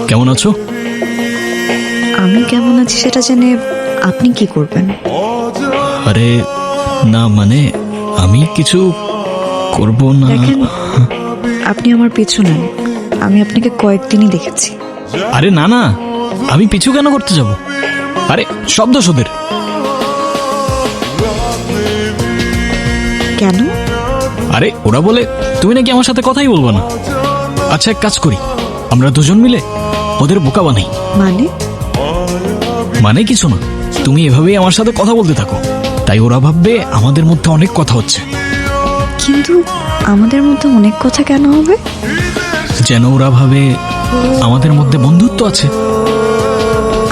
কেমন আছো? আমি কেমন আছি সেটা জেনে আপনি কি করবেন? আরে না, মানে আমি কিছু করব না। দেখেন, আপনি আমার পিছু নেন। আমি আপনাকে কয়েকদিনই দেখেছি। আরে না না, আমি পিছু কেন করতে যাব? আরে সব দোষ ওদের। কেন? আরে ওরা বলে তুমি নাকি আমার সাথে কথাই বলবো না। আচ্ছা এক কাজ করি, আমরা দুজন মিলে ওদের বোকা বানাই। মানে? মানে কিছু না, তুমি এভাবেই আমার সাথে কথা বলতে থাকো, তাই ওরা ভাববে আমাদের মধ্যে অনেক কথা হচ্ছে। কিন্তু আমাদের মধ্যে অনেক কথা কেন হবে? যেন ওরা ভাবে আমাদের মধ্যে বন্ধুত্ব আছে।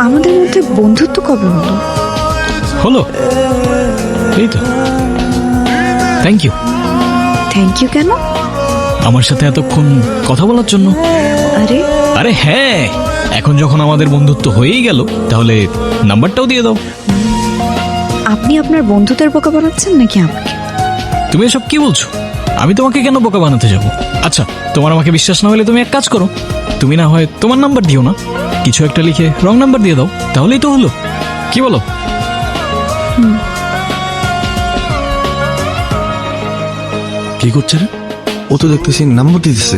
আমাদের মধ্যে বন্ধুত্ব কবে হলো? হলো এই তো। Thank you. থ্যাংক ইউ কেন? আমার সাথে এতক্ষণ কথা বলার জন্য। আরে আরে হ্যাঁ, এখন যখন আমাদের বন্ধুত্ব হয়েই গেল, তাহলে নাম্বারটাও দিয়ে দাও। আপনি আপনার বন্ধুদের বোকা বানাচ্ছেন নাকি আমাকে? তুমি এসব কি বলছো? আমি তোমাকে কেন বোকা বানাতে যাব? আচ্ছা, তোমার আমাকে বিশ্বাস না হলে তুমি এক কাজ করো, তুমি না হয় তোমার নাম্বার দিও না, কিছু একটা লিখে রং নাম্বার দিয়ে দাও, তাহলেই তো হলো। কি বলো? কি করছে রে? ও তো দেখতেছি নাম্বার দিতেছে।